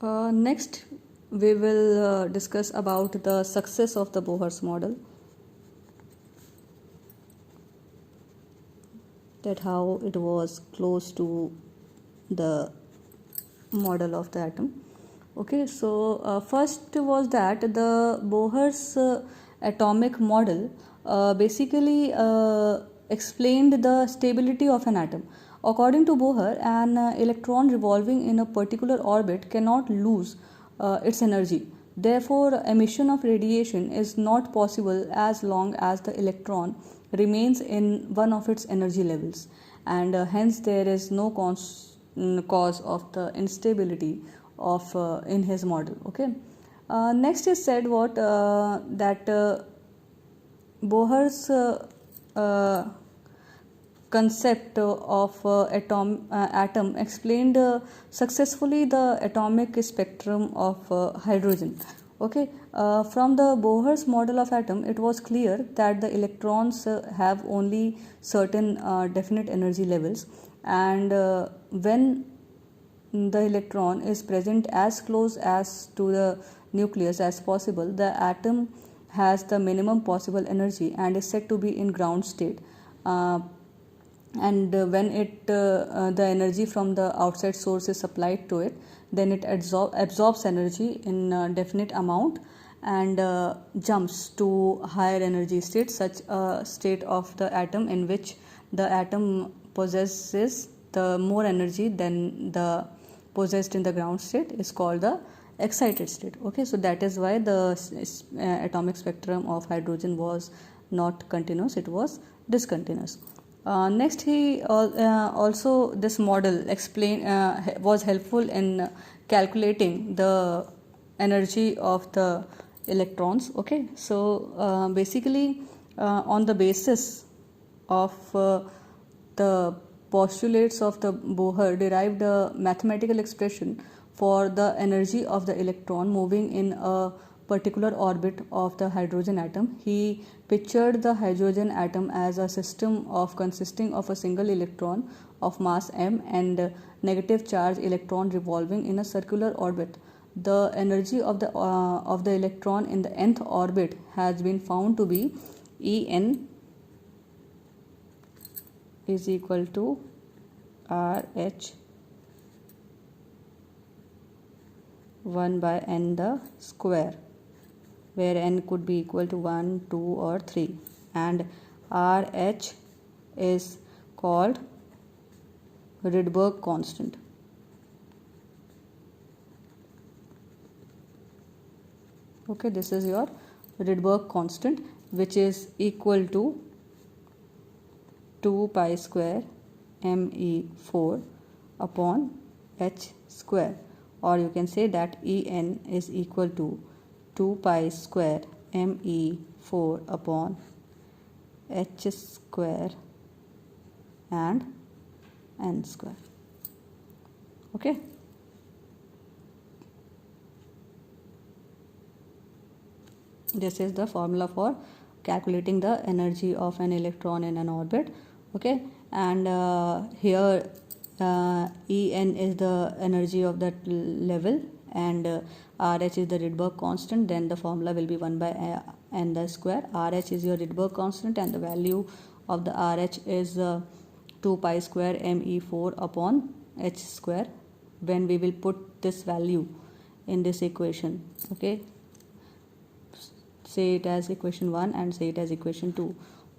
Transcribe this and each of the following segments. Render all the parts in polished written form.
Next, we will discuss about the success of the Bohr's model, that how it was close to the model of the atom. Okay, so first was that the Bohr's atomic model basically explained the stability of an atom. According to Bohr, an electron revolving in a particular orbit cannot lose its energy. Therefore, emission of radiation is not possible as long as the electron remains in one of its energy levels, and hence there is no cause of the instability of in his model. Okay. Next is said what that Bohr's concept of atom explained successfully the atomic spectrum of hydrogen. Okay, from the Bohr's model of atom, it was clear that the electrons have only certain definite energy levels, and when the electron is present as close as to the nucleus as possible, the atom has the minimum possible energy and is said to be in ground state. And when the energy from the outside source is supplied to it, then it absorbs energy in a definite amount and jumps to higher energy states, such a state of the atom in which the atom possesses the more energy than the possessed in the ground state is called the excited state. Okay, so that is why the atomic spectrum of hydrogen was not continuous, it was discontinuous. Next, he also this model was helpful in calculating the energy of the electrons. Okay, so basically on the basis of the postulates of the Bohr derived a mathematical expression for the energy of the electron moving in a particular orbit of the hydrogen atom. He pictured the hydrogen atom as a system of consisting of a single electron of mass m and negative charge electron revolving in a circular orbit. The energy of the electron in the nth orbit has been found to be En is equal to RH 1 by n the square, where n could be equal to 1, 2 or 3, and RH is called Rydberg constant. Okay, this is your Rydberg constant, which is equal to 2 pi square me4 upon h square, or you can say that En is equal to 2 pi square me4 upon h square and n square. Okay. This is the formula for calculating the energy of an electron in an orbit. Okay, and here En is the energy of that level and RH is the Rydberg constant. Then the formula will be 1 by n the square. RH is your Rydberg constant and the value of the RH is 2 pi square me4 upon h square. When we will put this value in this equation, okay, say it as equation 1 and say it as equation 2.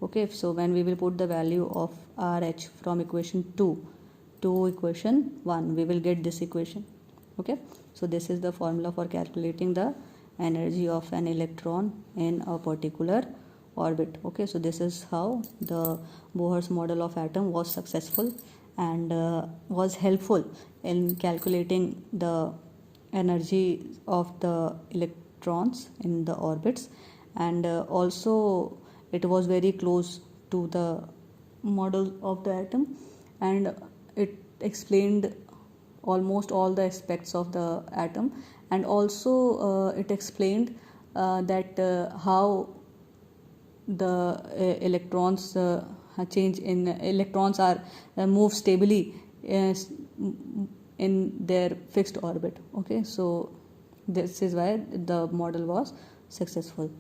Okay, so when we will put the value of RH from equation 2 to equation 1, we will get this equation. Okay, so this is the formula for calculating the energy of an electron in a particular orbit. Okay, so this is how the Bohr's model of atom was successful and was helpful in calculating the energy of the electrons in the orbits, and also it was very close to the model of the atom, and it explained almost all the aspects of the atom, and also it explained that how the electrons change in electrons are move stably in their fixed orbit. Okay, so this is why the model was successful.